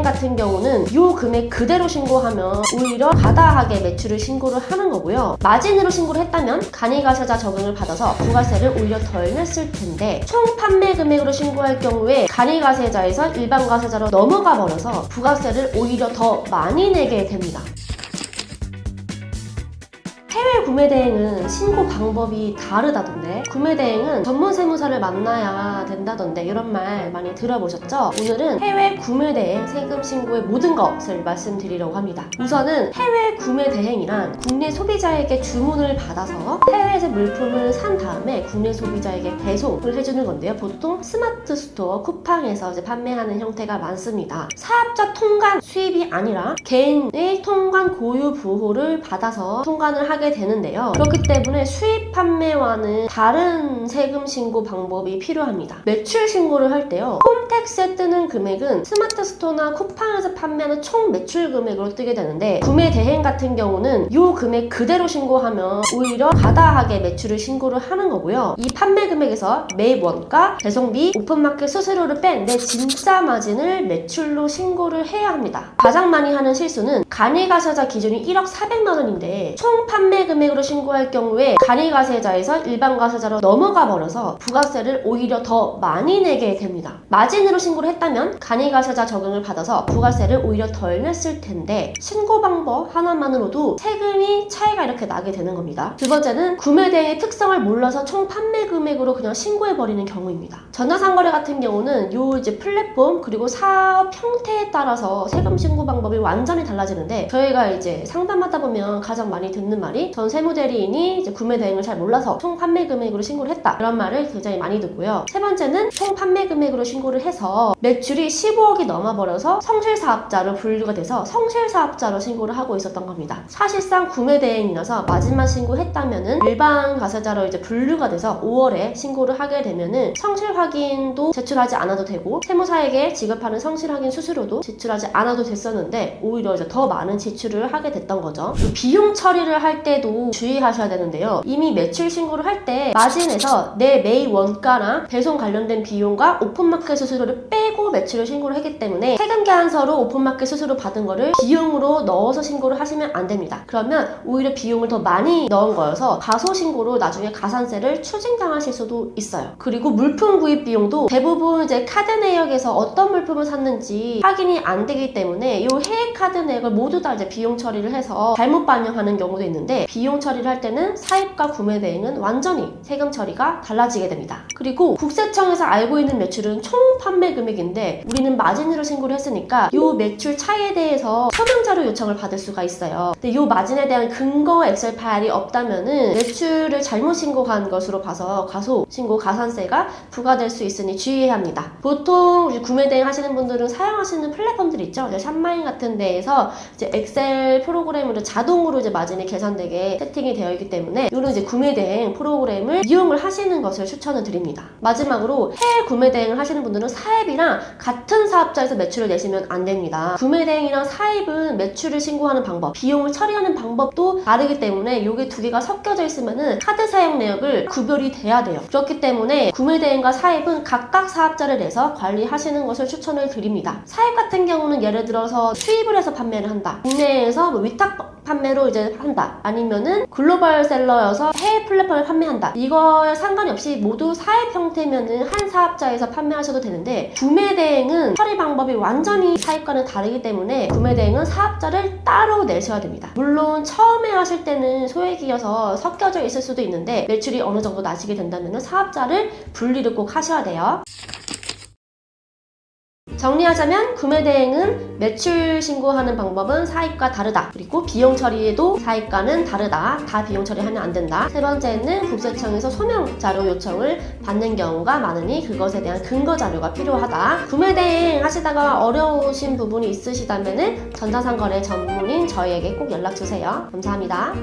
같은 경우는 이 금액 그대로 신고하면 오히려 가다하게 매출을 신고를 하는 거고요. 마진으로 신고를 했다면 간이가세자 적용을 받아서 부가세를 오히려 덜 냈을 텐데, 총 판매 금액으로 신고할 경우에 간이가세자에서 일반가세자로 넘어가 버려서 부가세를 오히려 더 많이 내게 됩니다. 해외 구매대행은 신고 방법이 다르다던데, 구매대행은 전문 세무사를 만나야 된다던데 이런 말 많이 들어보셨죠? 오늘은 해외 구매대행 세금 신고의 모든 것을 말씀드리려고 합니다. 우선은 해외 구매대행이란 국내 소비자에게 주문을 받아서 해외에서 물품을 산 다음에 국내 소비자에게 배송을 해주는 건데요. 보통 스마트 스토어, 쿠팡에서 이제 판매하는 형태가 많습니다. 사업자 통관 수입이 아니라 개인의 통관 고유 보호를 받아서 통관을 하게 되는데요. 그렇기 때문에 수입 판매와는 다른 세금 신고 방법이 필요합니다. 매출 신고를 할 때요, 홈택스에 뜨는 금액은 스마트 스토어나 쿠팡에서 판매하는 총 매출 금액으로 뜨게 되는데, 구매 대행 같은 경우는 이 금액 그대로 신고하면 오히려 가다하게 매출을 신고를 하는 거고요. 이 판매 금액에서 매입 원가, 배송비, 오픈마켓 수수료를 뺀 내 진짜 마진을 매출로 신고를 해야 합니다. 가장 많이 하는 실수는 간이가세자 기준이 1억 400만 원인데 총 판매 금액으로 신고할 경우에 간이가세자에서 일반가세자로 넘어가 버려서 부가세를 오히려 더 많이 내게 됩니다. 마진으로 신고를 했다면 간이가세자 적용을 받아서 부가세를 오히려 덜 냈을 텐데, 신고 방법 하나만으로도 세금이 차이가 이렇게 나게 되는 겁니다. 두 번째는 구매대행의 특성을 몰라서 총 판매 금액으로 그냥 신고해버리는 경우입니다. 전자상거래 같은 경우는 요 이제 플랫폼 그리고 사업 형태에 따라서 세금 신고 방법이 완전히 달라지는데, 저희가 이제 상담하다 보면 가장 많이 듣는 말이 전 세무대리인이 이제 구매 대행을 잘 몰라서 총 판매 금액으로 신고를 했다, 이런 말을 굉장히 많이 듣고요. 세 번째는 총 판매 금액으로 신고를 해서 매출이 15억이 넘어버려서 성실사업자로 분류가 돼서 성실사업자로 신고를 하고 있었던 겁니다. 사실상 구매 대행이라서 마진만 신고했다면은 일반 가세자로 이제 분류가 돼서 5월에 신고를 하게 되면은 성실 확인도 제출하지 않아도 되고 세무사에게 지급하는 성실 확인 수수료도 지출하지 않아도 됐었는데, 오히려 이제 더 많은 지출을 하게 됐던 거죠. 비용 처리를 할 때도 주의하셔야 되는데요. 이미 매출 신고를 할 때 마진에서 내 매입 원가랑 배송 관련된 비용과 오픈마켓 수수료를 빼고 매출을 신고를 했기 때문에 세금 계산서로 오픈마켓 수수료 받은 거를 비용으로 넣어서 신고를 하시면 안 됩니다. 그러면 오히려 비용을 더 많이 넣은 거여서 가소신고로 나중에 가산세를 추징당하실 수도 있어요. 그리고 물품 구입 비용도 대부분 이제 카드 내역에서 어떤 물품을 샀는지 확인이 안 되기 때문에 이 해외 카드 내역을 모두 다 이제 비용 처리를 해서 잘못 반영하는 경우도 있는데, 비용 처리를 할 때는 사입과 구매 대행은 완전히 세금 처리가 달라지게 됩니다. 그리고 국세청에서 알고 있는 매출은 총 판매 금액인데 우리는 마진으로 신고를 했으니까 이 매출 차이에 대해서 서명 자료 요청을 받을 수가 있어요. 근데 이 마진에 대한 근거 엑셀 파일이 없다면은 매출을 잘못 신고한 것으로 봐서 가소 신고 가산세가 부과될 수 있으니 주의해야 합니다. 보통 구매 대행 하시는 분들은 사용하시는 플랫폼들 있죠. 샵마인 같은 데에서 이제 엑셀 프로그램으로 자동으로 이제 마진이 계산되게 세팅이 되어 있기 때문에 이런 이제 구매 대행 프로그램을 이용을 하시는 것을 추천을 드립니다. 마지막으로 해외 구매 대행을 하시는 분들은 사입이랑 같은 사업자에서 매출을 내시면 안 됩니다. 구매 대행이랑 사입은 매출을 신고하는 방법, 비용을 처리하는 방법도 다르기 때문에 이게 두 개가 섞여져 있으면은 카드 사용 내역을 구별이 돼야 돼요. 그렇기 때문에 구매 대행과 사입은 각각 사업자를 내서 관리하시는 것을 추천을 드립니다. 사입 같은 경우는 예를 들어서 수입을 해서 판매를 한다, 국내에서 뭐 위탁 판매로 이제 한다, 아니면은 글로벌 셀러여서 해외 플랫폼에 판매한다, 이거에 상관이 없이 모두 사입 형태면은 한 사업자에서 판매하셔도 되는데, 구매 대행은 처리 방법이 완전히 사입과는 다르기 때문에 구매 대행은 사업자를 따로 내셔야 됩니다. 물론 처음에 하실 때는 소액이어서 섞여져 있을 수도 있는데 매출이 어느 정도 나시게 된다면 사업자를 분리를 꼭 하셔야 돼요. 정리하자면 구매 대행은 매출 신고하는 방법은 사입과 다르다, 그리고 비용 처리에도 사입과는 다르다, 다 비용 처리하면 안 된다. 세 번째는 국세청에서 소명 자료 요청을 받는 경우가 많으니 그것에 대한 근거 자료가 필요하다. 구매 대행 하시다가 어려우신 부분이 있으시다면 전자상거래 전문인 저희에게 꼭 연락 주세요. 감사합니다.